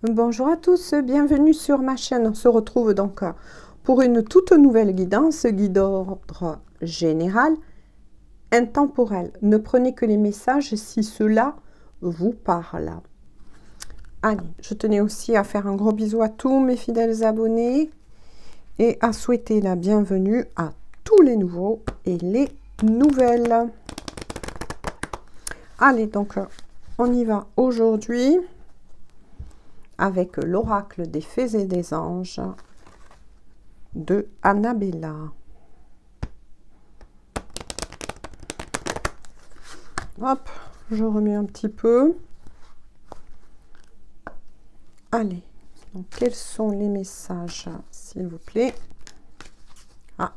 Bonjour à tous, bienvenue sur ma chaîne. On se retrouve donc pour une toute nouvelle guidance, guide d'ordre général, intemporel. Ne prenez que les messages si cela vous parle. Allez, je tenais aussi à faire un gros bisou à tous mes fidèles abonnés et à souhaiter la bienvenue à tous les nouveaux et les nouvelles. Allez, donc on y va aujourd'hui avec l'oracle des fées et des anges de Annabella. Hop, je remets un petit peu. Allez, donc quels sont les messages, s'il vous plaît? Ah.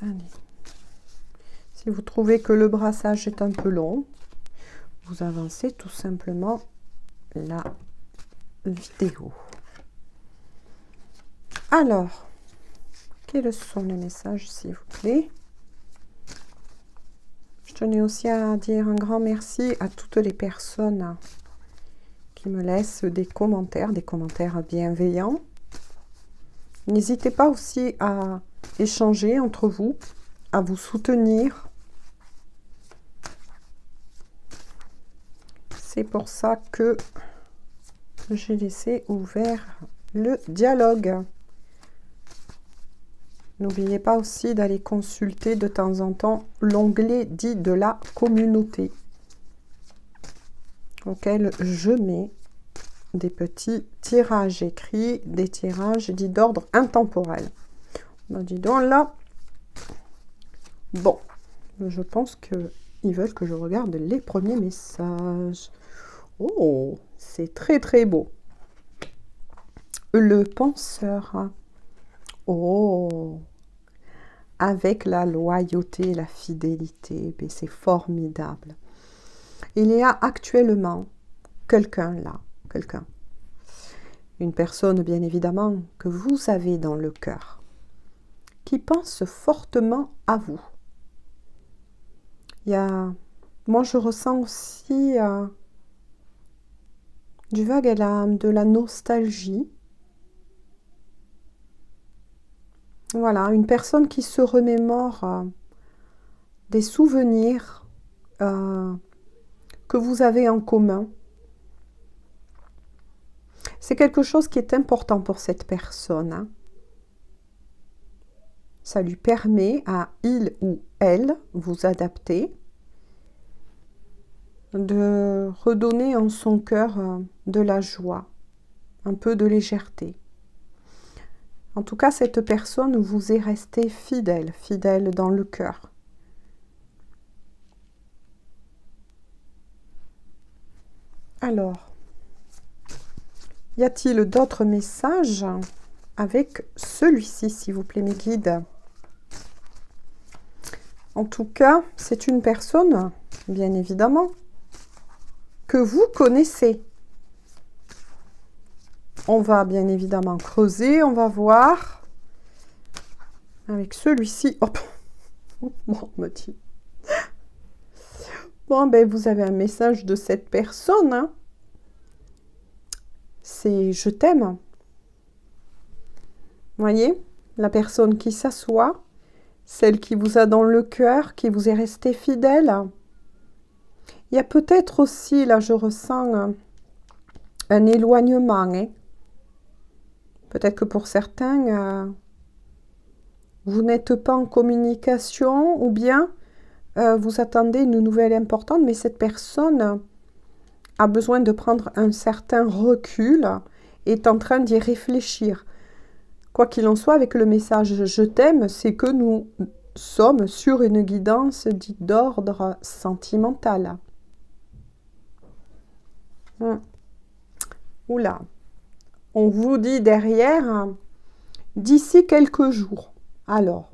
Allez. Si vous trouvez que le brassage est un peu long, vous avancez tout simplement la vidéo. Alors, quels sont les messages, s'il vous plaît? Je tenais aussi à dire un grand merci à toutes les personnes qui me laissent des commentaires bienveillants. N'hésitez pas aussi à échanger entre vous, à vous soutenir. C'est pour ça que j'ai laissé ouvert le dialogue. N'oubliez pas aussi d'aller consulter de temps en temps l'onglet dit de la communauté, auquel je mets des petits tirages écrits, des tirages dits d'ordre intemporel. Ben, dis donc là, bon, je pense qu'ils veulent que je regarde les premiers messages. Oh, c'est très très beau. Le penseur. Oh, avec la loyauté, la fidélité, c'est formidable. Il y a actuellement quelqu'un là, une personne bien évidemment que vous avez dans le cœur, qui pense fortement à vous. Moi je ressens aussi du vague à l'âme, de la nostalgie. Voilà, une personne qui se remémore des souvenirs que vous avez en commun. C'est quelque chose qui est important pour cette personne. Hein. Ça lui permet à il ou elle, vous adapter, de redonner en son cœur de la joie, un peu de légèreté. En tout cas, cette personne vous est restée fidèle, fidèle dans le cœur. Alors, y a-t-il d'autres messages avec celui-ci, s'il vous plaît, mes guides? En tout cas, c'est une personne, bien évidemment, que vous connaissez. On va bien évidemment creuser, on va voir. Avec celui-ci, hop, bon, me dit. Bon, ben, vous avez un message de cette personne. Hein. C'est « je t'aime ». Voyez, la personne qui s'assoit, celle qui vous a dans le cœur, qui vous est restée fidèle. Il y a peut-être aussi, là je ressens un éloignement. Hein. Peut-être que pour certains, vous n'êtes pas en communication ou bien vous attendez une nouvelle importante, mais cette personne a besoin de prendre un certain recul, est en train d'y réfléchir. Quoi qu'il en soit, avec le message « je t'aime », c'est que nous sommes sur une guidance dite d'ordre sentimental. Oula, on vous dit derrière, d'ici quelques jours. Alors,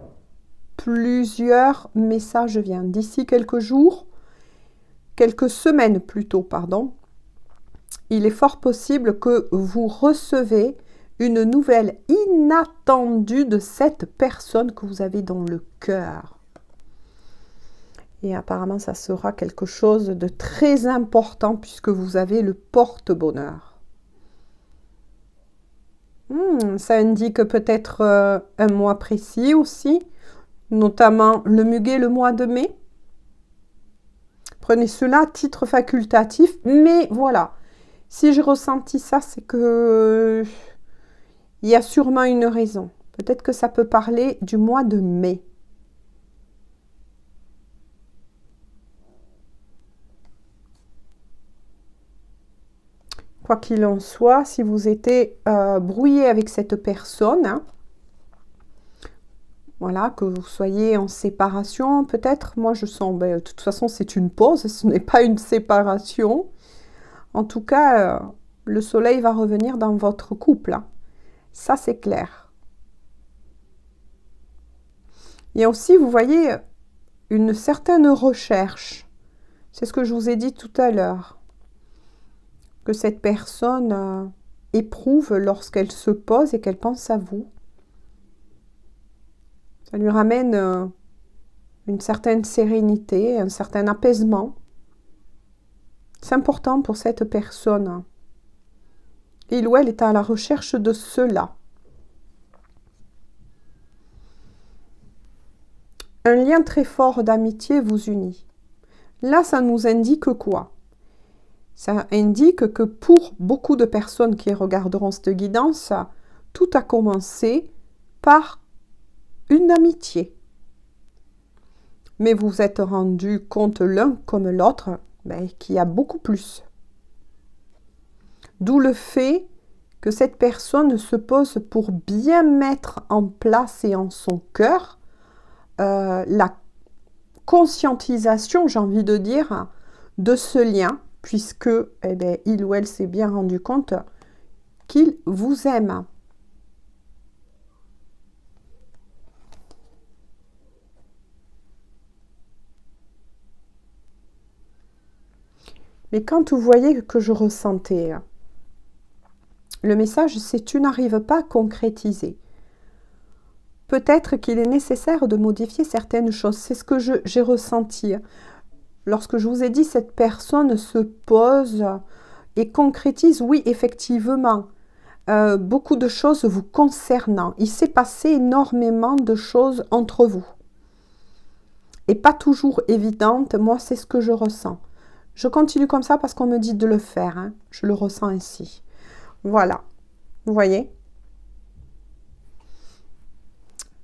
plusieurs messages viennent. D'ici quelques jours, quelques semaines plutôt, pardon, il est fort possible que vous recevez une nouvelle inattendue de cette personne que vous avez dans le cœur. Et apparemment, ça sera quelque chose de très important puisque vous avez le porte-bonheur. Ça indique peut-être un mois précis aussi, notamment le muguet le mois de mai. Prenez cela à titre facultatif, mais voilà. Si j'ai ressenti ça, c'est que il y a sûrement une raison. Peut-être que ça peut parler du mois de mai. Quoi qu'il en soit, si vous étiez brouillé avec cette personne, hein, voilà, que vous soyez en séparation, peut-être, moi je sens, de toute façon c'est une pause, ce n'est pas une séparation. En tout cas, le soleil va revenir dans votre couple, hein. Ça c'est clair. Il y a aussi, vous voyez, une certaine recherche. C'est ce que je vous ai dit tout à l'heure. Que cette personne éprouve lorsqu'elle se pose et qu'elle pense à vous. Ça lui ramène une certaine sérénité, un certain apaisement. C'est important pour cette personne. Il ou elle est à la recherche de cela. Un lien très fort d'amitié vous unit. Là, ça nous indique quoi? Ça indique que pour beaucoup de personnes qui regarderont cette guidance, tout a commencé par une amitié. Mais vous vous êtes rendu compte l'un comme l'autre qu'il y a beaucoup plus. D'où le fait que cette personne se pose pour bien mettre en place et en son cœur la conscientisation, j'ai envie de dire, de ce lien, puisque il ou elle s'est bien rendu compte qu'il vous aime. Mais quand vous voyez que je ressentais, le message, c'est tu n'arrives pas à concrétiser. Peut-être qu'il est nécessaire de modifier certaines choses. C'est ce que j'ai ressenti. Lorsque je vous ai dit, cette personne se pose et concrétise, oui, effectivement, beaucoup de choses vous concernant. Il s'est passé énormément de choses entre vous. Et pas toujours évidentes. Moi, c'est ce que je ressens. Je continue comme ça parce qu'on me dit de le faire. Hein. Je le ressens ainsi. Voilà. Vous voyez ?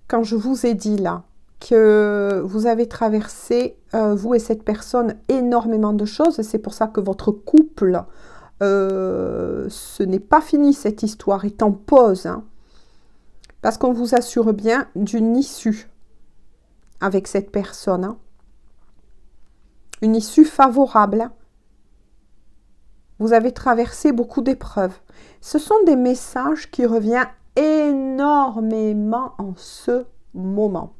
Quand je vous ai dit là que vous avez traversé, vous et cette personne, énormément de choses, c'est pour ça que votre couple, ce n'est pas fini, cette histoire est en pause. Hein, parce qu'on vous assure bien d'une issue avec cette personne. Hein, une issue favorable. Vous avez traversé beaucoup d'épreuves. Ce sont des messages qui reviennent énormément en ce moment.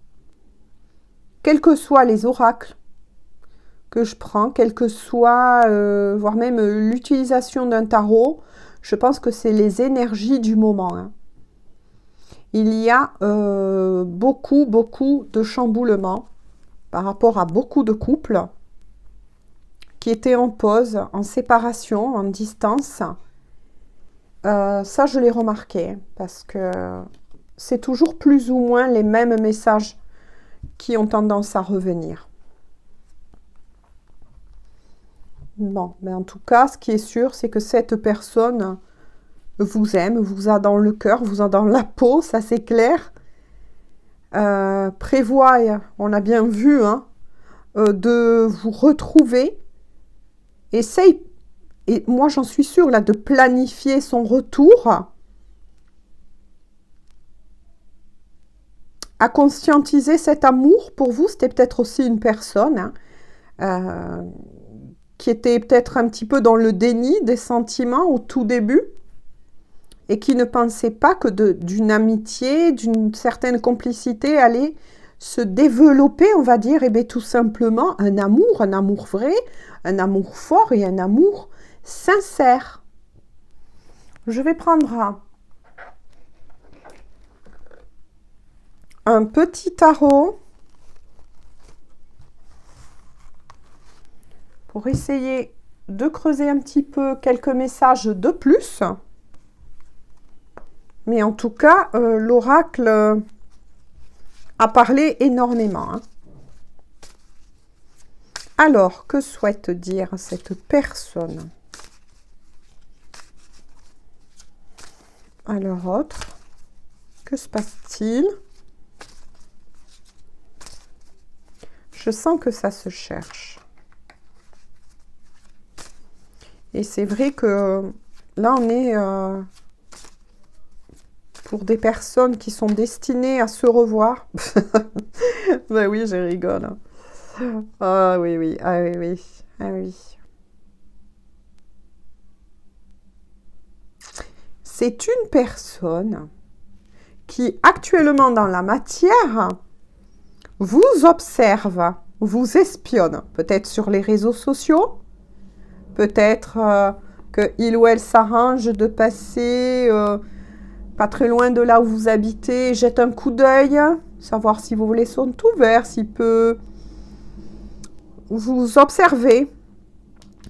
Quels que soient les oracles que je prends, quelle que soit, voire même l'utilisation d'un tarot, je pense que c'est les énergies du moment. Hein. Il y a beaucoup de chamboulements par rapport à beaucoup de couples qui étaient en pause, en séparation, en distance. Ça, je l'ai remarqué, parce que c'est toujours plus ou moins les mêmes messages qui ont tendance à revenir. Bon, mais en tout cas, ce qui est sûr, c'est que cette personne vous aime, vous a dans le cœur, vous a dans la peau, ça c'est clair. Prévoit, on a bien vu, hein, de vous retrouver. Essaye, et moi j'en suis sûre, là, de planifier son retour. À conscientiser cet amour pour vous, c'était peut-être aussi une personne qui était peut-être un petit peu dans le déni des sentiments au tout début et qui ne pensait pas que d'une amitié, d'une certaine complicité allait se développer, on va dire, et bien tout simplement un amour vrai, un amour fort et un amour sincère. Je vais prendre un petit tarot pour essayer de creuser un petit peu quelques messages de plus. Mais en tout cas, l'oracle a parlé énormément. Hein. Alors, que souhaite dire cette personne? Alors, autre, que se passe-t-il? Je sens que ça se cherche. Et c'est vrai que là, on est pour des personnes qui sont destinées à se revoir. Ben oui, je rigole. Ah oui, oui, ah oui, oui, ah oui. C'est une personne qui, actuellement dans la matière, vous observe, vous espionne, peut-être sur les réseaux sociaux, peut-être qu'il ou elle s'arrange de passer pas très loin de là où vous habitez, jette un coup d'œil, savoir si vos volets sont ouverts, s'il peut vous observer,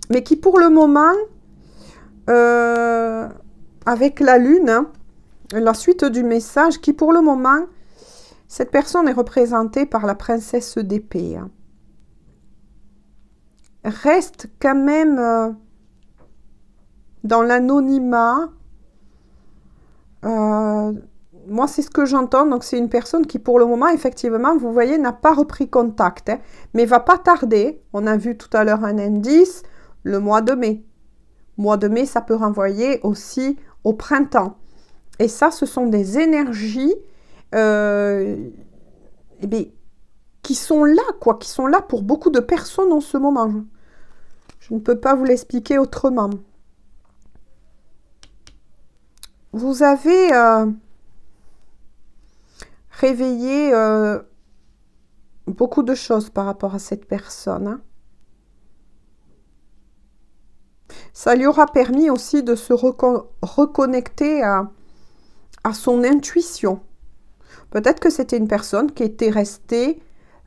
mais qui pour le moment, avec la lune, hein, la suite du message, qui pour le moment, cette personne est représentée par la princesse d'épée. Hein. Reste quand même dans l'anonymat. Moi, c'est ce que j'entends. Donc, c'est une personne qui, pour le moment, effectivement, vous voyez, n'a pas repris contact. Hein, mais va pas tarder. On a vu tout à l'heure un indice, le mois de mai. Mois de mai, ça peut renvoyer aussi au printemps. Et ça, ce sont des énergies qui sont là, quoi, qui sont là pour beaucoup de personnes en ce moment. Je ne peux pas vous l'expliquer autrement. Vous avez réveillé beaucoup de choses par rapport à cette personne. Hein. Ça lui aura permis aussi de se reconnecter à son intuition. Peut-être que c'était une personne qui était restée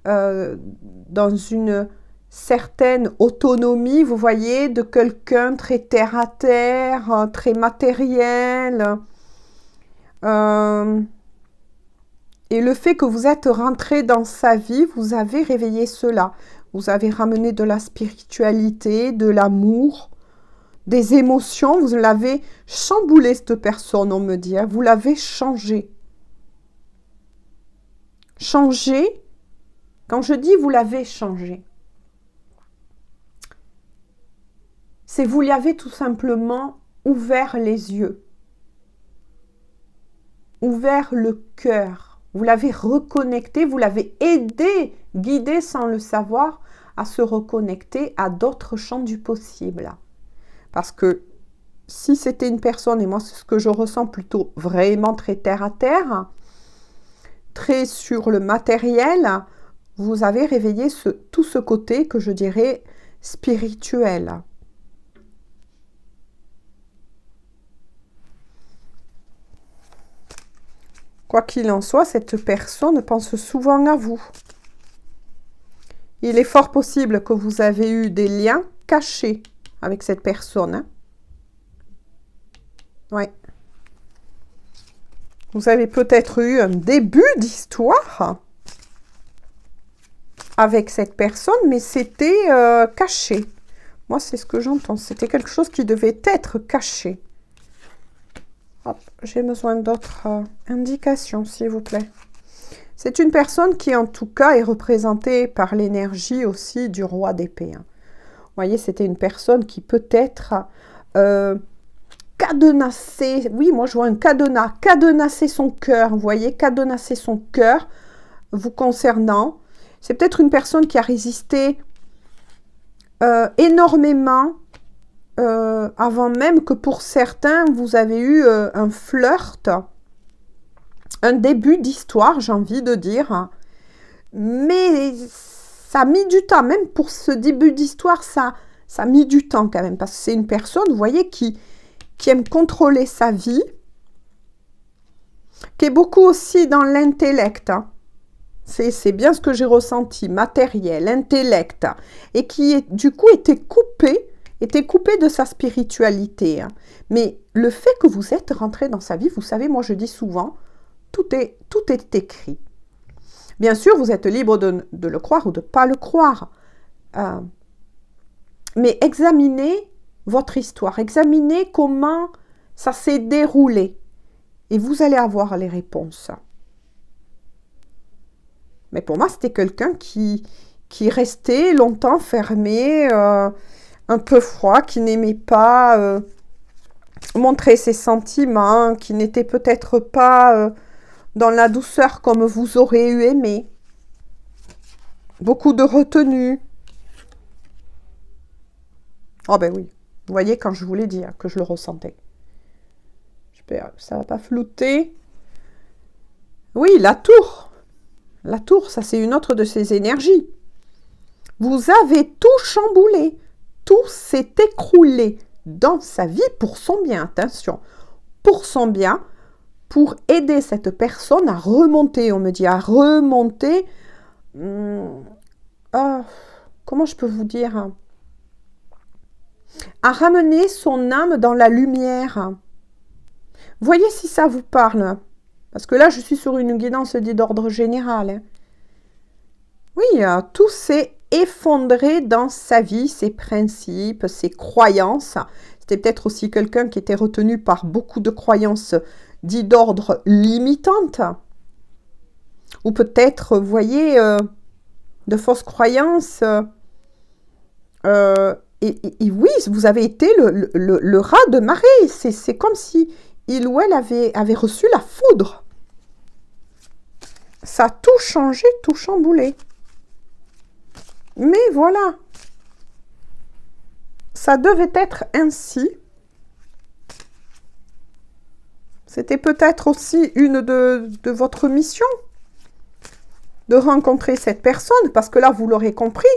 dans une certaine autonomie, vous voyez, de quelqu'un très terre à terre, très matériel. Et le fait que vous êtes rentré dans sa vie, vous avez réveillé cela. Vous avez ramené de la spiritualité, de l'amour, des émotions. Vous l'avez chamboulé, cette personne, on me dit. Hein, vous l'avez changé. Changé, quand je dis vous l'avez changé, c'est vous lui avez tout simplement ouvert les yeux, ouvert le cœur, vous l'avez reconnecté, vous l'avez aidé, guidé sans le savoir à se reconnecter à d'autres champs du possible. Parce que si c'était une personne, et moi c'est ce que je ressens plutôt vraiment très terre à terre, très sur le matériel, vous avez réveillé tout ce côté que je dirais spirituel. Quoi qu'il en soit, cette personne pense souvent à vous. Il est fort possible que vous avez eu des liens cachés avec cette personne. Hein. Ouais. Vous avez peut-être eu un début d'histoire avec cette personne, mais c'était caché. Moi, c'est ce que j'entends. C'était quelque chose qui devait être caché. J'ai besoin d'autres indications, s'il vous plaît. C'est une personne qui, en tout cas, est représentée par l'énergie aussi du roi d'épée. Hein. Vous voyez, c'était une personne qui peut-être cadenassé, oui, moi je vois un cadenas, cadenasser son cœur, vous voyez, cadenasser son cœur vous concernant. C'est peut-être une personne qui a résisté énormément avant même que pour certains, vous avez eu un flirt, un début d'histoire, j'ai envie de dire. Mais ça a mis du temps, même pour ce début d'histoire, ça a mis du temps quand même, parce que c'est une personne, vous voyez, qui aime contrôler sa vie, qui est beaucoup aussi dans l'intellect. Hein. C'est bien ce que j'ai ressenti, matériel, intellect, et qui, du coup, était coupé de sa spiritualité. Hein. Mais le fait que vous êtes rentré dans sa vie, vous savez, moi je dis souvent, tout est écrit. Bien sûr, vous êtes libre de le croire ou de ne pas le croire. Mais examinez votre histoire, examinez comment ça s'est déroulé. Et vous allez avoir les réponses. Mais pour moi, c'était quelqu'un qui restait longtemps fermé, un peu froid, qui n'aimait pas montrer ses sentiments, qui n'était peut-être pas dans la douceur comme vous aurez eu aimé. Beaucoup de retenue. Oh ben oui, vous voyez quand je vous l'ai dit, hein, que je le ressentais. Ça va pas flouter. Oui, la tour. La tour, ça c'est une autre de ses énergies. Vous avez tout chamboulé. Tout s'est écroulé dans sa vie pour son bien. Attention, pour son bien, pour aider cette personne à remonter. On me dit à remonter. Comment je peux vous dire? À ramener son âme dans la lumière. Voyez si ça vous parle. Parce que là, je suis sur une guidance dite d'ordre général. Oui, tout s'est effondré dans sa vie, ses principes, ses croyances. C'était peut-être aussi quelqu'un qui était retenu par beaucoup de croyances dites d'ordre limitantes. Ou peut-être, vous voyez, de fausses croyances. Et oui, vous avez été le rat de marée. C'est comme si il ou elle avait reçu la foudre. Ça a tout changé, tout chamboulé. Mais voilà. Ça devait être ainsi. C'était peut-être aussi une de votre mission. De rencontrer cette personne. Parce que là, vous l'aurez compris,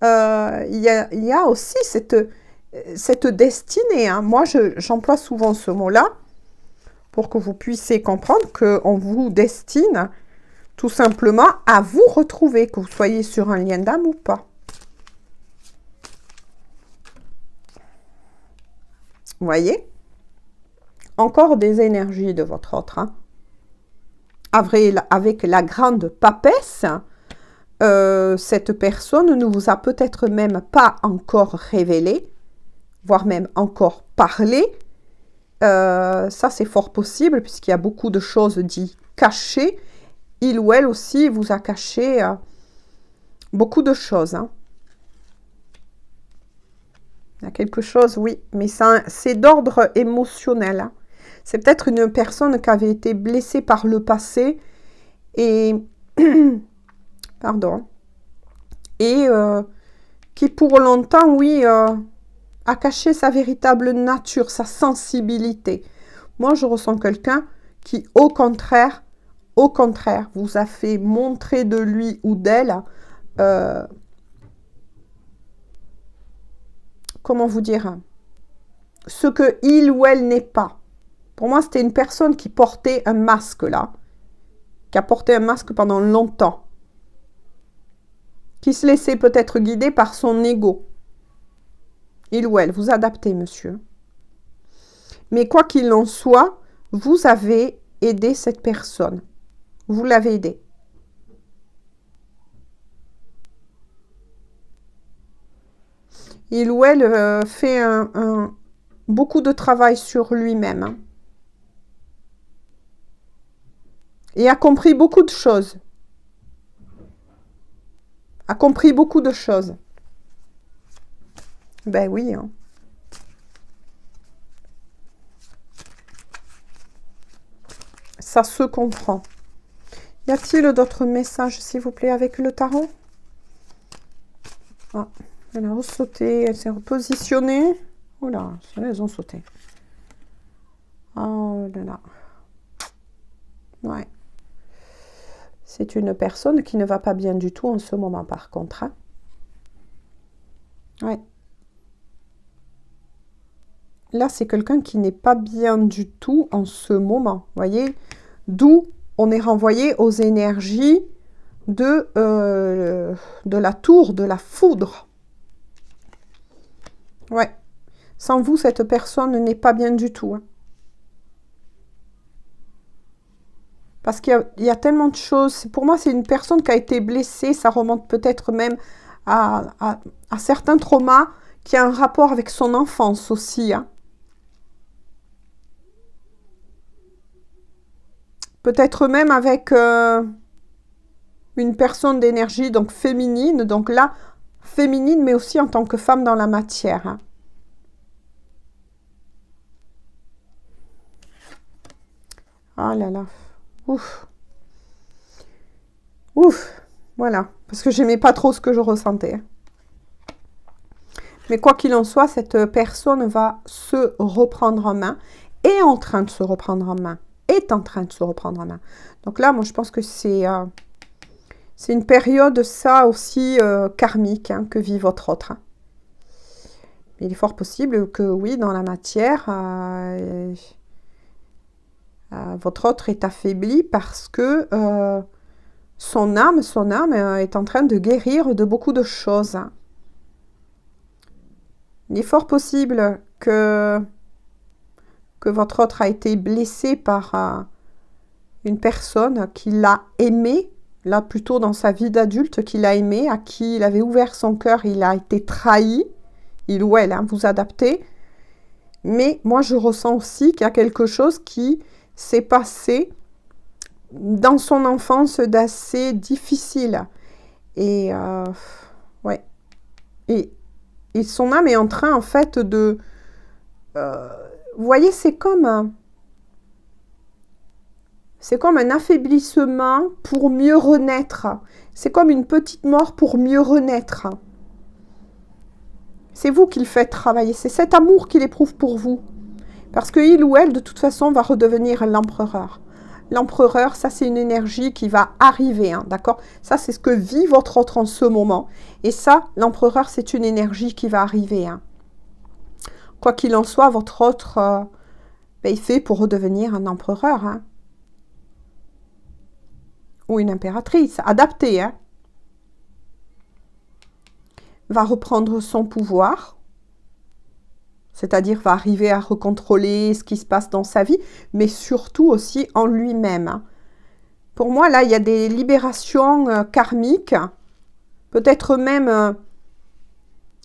il y a aussi cette destinée. Hein. Moi, j'emploie souvent ce mot-là pour que vous puissiez comprendre qu'on vous destine tout simplement à vous retrouver, que vous soyez sur un lien d'âme ou pas. Vous voyez? Encore des énergies de votre autre. Hein. Avec la grande papesse, cette personne ne vous a peut-être même pas encore révélé, voire même encore parlé. Ça, c'est fort possible, puisqu'il y a beaucoup de choses dites cachées. Il ou elle aussi vous a caché beaucoup de choses. Hein. Il y a quelque chose, oui, mais c'est d'ordre émotionnel. Hein. C'est peut-être une personne qui avait été blessée par le passé et... Pardon. Et qui pour longtemps, oui, a caché sa véritable nature, sa sensibilité. Moi, je ressens quelqu'un qui, au contraire, vous a fait montrer de lui ou d'elle, comment vous dire, ce que il ou elle n'est pas. Pour moi, c'était une personne qui portait un masque là, qui a porté un masque pendant longtemps, qui se laissait peut-être guider par son ego. Il ou elle, vous adaptez, monsieur. Mais quoi qu'il en soit, vous avez aidé cette personne. Vous l'avez aidé. Il ou elle fait beaucoup de travail sur lui-même. Hein. Et a compris beaucoup de choses. A compris beaucoup de choses. Ben oui. Hein. Ça se comprend. Y a-t-il d'autres messages, s'il vous plaît, avec le tarot? Ah, elle a ressauté, elle s'est repositionnée. Oh là, elles ont sauté. Oh là là. Ouais. C'est une personne qui ne va pas bien du tout en ce moment, par contre. Hein. Ouais. Là, c'est quelqu'un qui n'est pas bien du tout en ce moment. Vous voyez? D'où on est renvoyé aux énergies de la tour, de la foudre. Ouais. Sans vous, cette personne n'est pas bien du tout. Hein. Parce qu'il y a tellement de choses. Pour moi, c'est une personne qui a été blessée. Ça remonte peut-être même à certains traumas qui a un rapport avec son enfance aussi. Hein. Peut-être même avec une personne d'énergie donc féminine. Donc là, féminine, mais aussi en tant que femme dans la matière. Hein. Ah là là. Ouf. Ouf. Voilà. Parce que j'aimais pas trop ce que je ressentais. Mais quoi qu'il en soit, cette personne va se reprendre en main, est en train de se reprendre en main, est en train de se reprendre en main. Donc là, moi, je pense que c'est une période, ça aussi, karmique, hein, que vit votre autre. Hein. Il est fort possible que, oui, dans la matière, votre autre est affaibli parce que son âme est en train de guérir de beaucoup de choses. Il est fort possible que votre autre a été blessé par une personne qui l'a aimé, là plutôt dans sa vie d'adulte, qu'il a aimé, à qui il avait ouvert son cœur, il a été trahi, il ou elle, hein, vous adaptez. Mais moi, je ressens aussi qu'il y a quelque chose qui s'est passé dans son enfance d'assez difficile. Et ouais. Et son âme est en train, en fait, de... vous voyez, c'est comme un affaiblissement pour mieux renaître. C'est comme une petite mort pour mieux renaître. C'est vous qui le faites travailler. C'est cet amour qu'il éprouve pour vous. Parce que il ou elle, de toute façon, va redevenir l'empereur. L'empereur, ça, c'est une énergie qui va arriver, hein, d'accord? Ça, c'est ce que vit votre autre en ce moment. Et ça, l'empereur, c'est une énergie qui va arriver. Hein. Quoi qu'il en soit, votre autre est fait pour redevenir un empereur. Hein. Ou une impératrice, adaptée. Hein. Va reprendre son pouvoir. C'est-à-dire va arriver à recontrôler ce qui se passe dans sa vie, mais surtout aussi en lui-même. Pour moi, là, il y a des libérations karmiques, peut-être même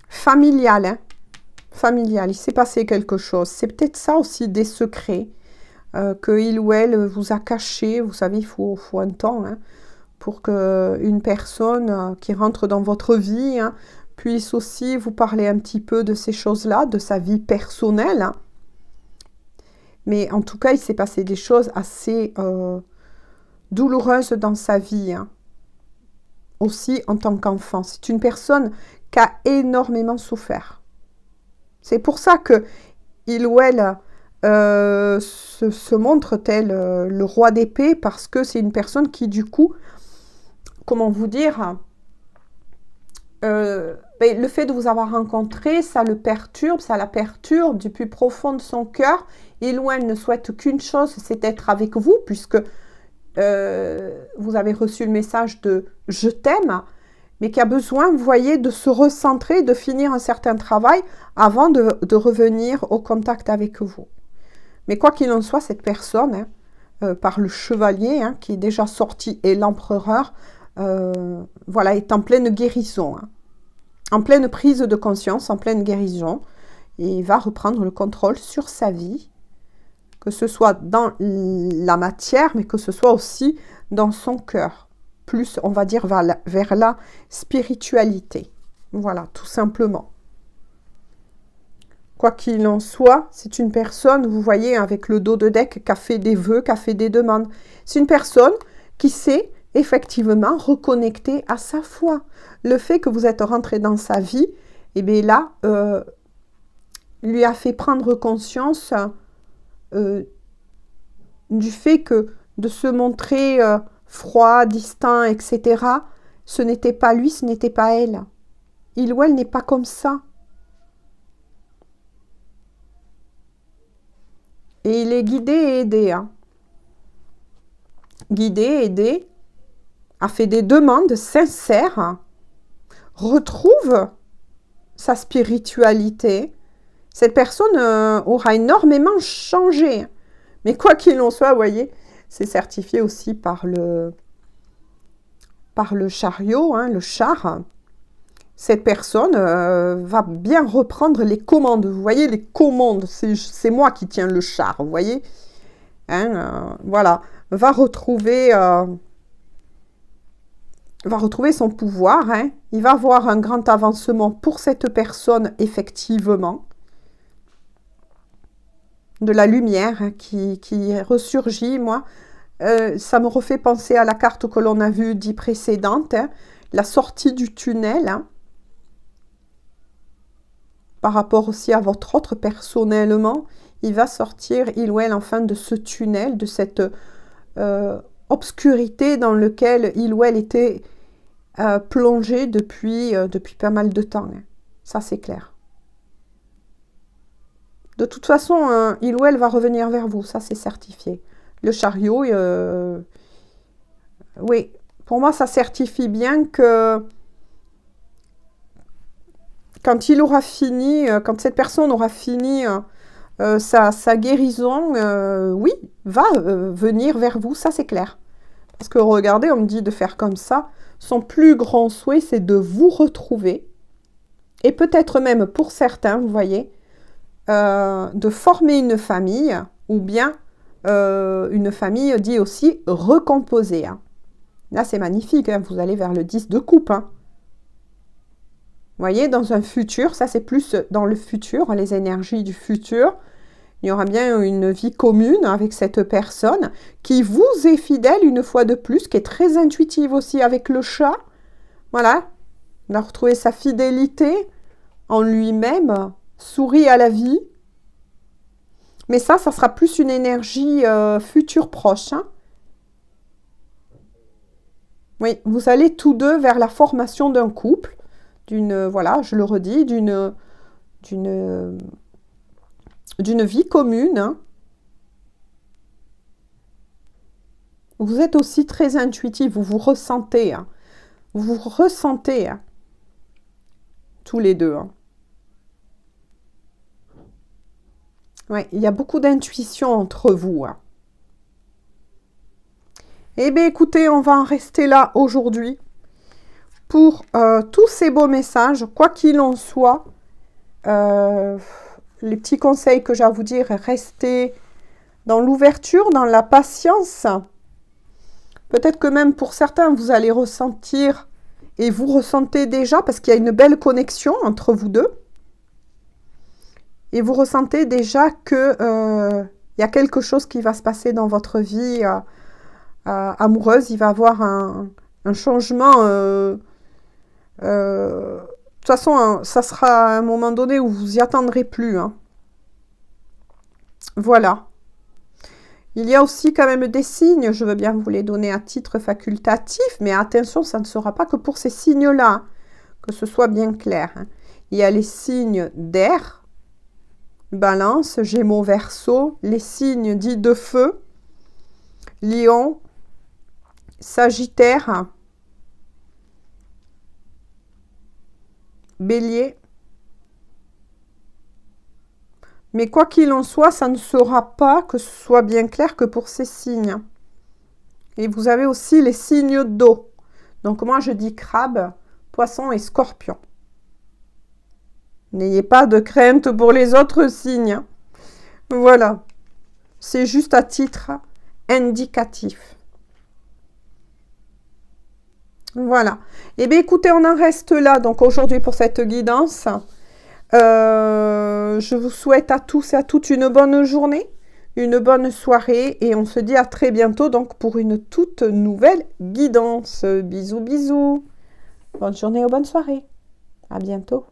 familiales. Hein. Familiales, il s'est passé quelque chose. C'est peut-être ça aussi, des secrets que il ou elle vous a cachés. Vous savez, il faut un temps hein, pour qu'une personne qui rentre dans votre vie... Hein, puisse aussi vous parler un petit peu de ces choses-là, de sa vie personnelle. Hein. Mais en tout cas, il s'est passé des choses assez douloureuses dans sa vie. Hein. Aussi en tant qu'enfant. C'est une personne qui a énormément souffert. C'est pour ça que il ou elle se montre tel le roi d'épée, parce que c'est une personne qui, du coup, comment vous dire... le fait de vous avoir rencontré, ça la perturbe du plus profond de son cœur. Il ou elle ne souhaite qu'une chose, c'est être avec vous, puisque vous avez reçu le message de « je t'aime », mais qui a besoin, vous voyez, de se recentrer, de finir un certain travail avant de revenir au contact avec vous. Mais quoi qu'il en soit, cette personne, hein, par le chevalier, hein, qui est déjà sorti, et l'empereur, voilà, est en pleine guérison, hein. En pleine prise de conscience, en pleine guérison, et il va reprendre le contrôle sur sa vie, que ce soit dans la matière, mais que ce soit aussi dans son cœur, plus, on va dire, vers la spiritualité. Voilà, tout simplement. Quoi qu'il en soit, c'est une personne, vous voyez, avec le dos de deck, qui a fait des vœux, qui a fait des demandes. C'est une personne qui sait effectivement reconnecter à sa foi. Le fait que vous êtes rentré dans sa vie, et bien là, lui a fait prendre conscience du fait que de se montrer froid, distant, etc., ce n'était pas lui, ce n'était pas elle. Il ou elle n'est pas comme ça. Et il est guidé et aidé. Hein. Guidé, aidé, a fait des demandes sincères, retrouve sa spiritualité. Cette personne aura énormément changé. Mais quoi qu'il en soit, vous voyez, c'est certifié aussi par le chariot, hein, le char. Cette personne va bien reprendre les commandes. Vous voyez, les commandes, c'est moi qui tiens le char, vous voyez, hein, voilà. Va retrouver son pouvoir, hein. Il va avoir un grand avancement pour cette personne, effectivement. De la lumière, hein, qui ressurgit, moi. Ça me refait penser à la carte que l'on a vue dit précédente, hein, la sortie du tunnel, hein, par rapport aussi à votre autre personnellement. Il va sortir, il ou elle, enfin, de ce tunnel, de cette obscurité dans laquelle il ou elle était plongé depuis pas mal de temps. Hein. Ça, c'est clair. De toute façon, il ou elle va revenir vers vous, ça, c'est certifié. Le chariot, oui, pour moi, ça certifie bien que quand il aura fini, quand cette personne aura fini sa guérison, oui, va venir vers vous, ça c'est clair. Parce que regardez, on me dit de faire comme ça. Son plus grand souhait, c'est de vous retrouver. Et peut-être même pour certains, vous voyez, de former une famille, ou bien une famille dit aussi recomposer. Hein. Là, c'est magnifique, hein, vous allez vers le 10 de coupe. Hein. Vous voyez, dans un futur, ça c'est plus dans le futur, les énergies du futur. Il y aura bien une vie commune avec cette personne qui vous est fidèle une fois de plus, qui est très intuitive aussi avec le chat. Voilà, il a retrouvé sa fidélité en lui-même, sourit à la vie. Mais ça sera plus une énergie future proche. Hein. Oui, vous allez tous deux vers la formation d'un couple, voilà, je le redis, d'une vie commune. Hein. Vous êtes aussi très intuitif, vous vous ressentez. Hein. Vous vous ressentez hein, tous les deux. Hein. Ouais, il y a beaucoup d'intuition entre vous. Hein. Eh bien, écoutez, on va en rester là aujourd'hui pour tous ces beaux messages. Quoi qu'il en soit, les petits conseils que j'ai à vous dire, restez dans l'ouverture, dans la patience. Peut-être que même pour certains, vous allez ressentir, et vous ressentez déjà, parce qu'il y a une belle connexion entre vous deux, et vous ressentez déjà que y a quelque chose qui va se passer dans votre vie amoureuse. Il va y avoir un changement. De toute façon, ça sera à un moment donné où vous y attendrez plus. Hein. Voilà. Il y a aussi quand même des signes, je veux bien vous les donner à titre facultatif, mais attention, ça ne sera pas que pour ces signes-là, que ce soit bien clair. Hein. Il y a les signes d'air, Balance, Gémeaux, Verseau, les signes dits de feu, Lion, Sagittaire, Bélier. Mais quoi qu'il en soit, ça ne sera pas, que ce soit bien clair, que pour ces signes. Et vous avez aussi les signes d'eau. Donc moi je dis crabe, poisson et scorpion. N'ayez pas de crainte pour les autres signes. Voilà. C'est juste à titre indicatif. Voilà. Eh bien écoutez, on en reste là donc aujourd'hui pour cette guidance. Je vous souhaite à tous et à toutes une bonne journée, une bonne soirée et on se dit à très bientôt donc pour une toute nouvelle guidance. Bisous, bisous. Bonne journée ou bonne soirée. À bientôt.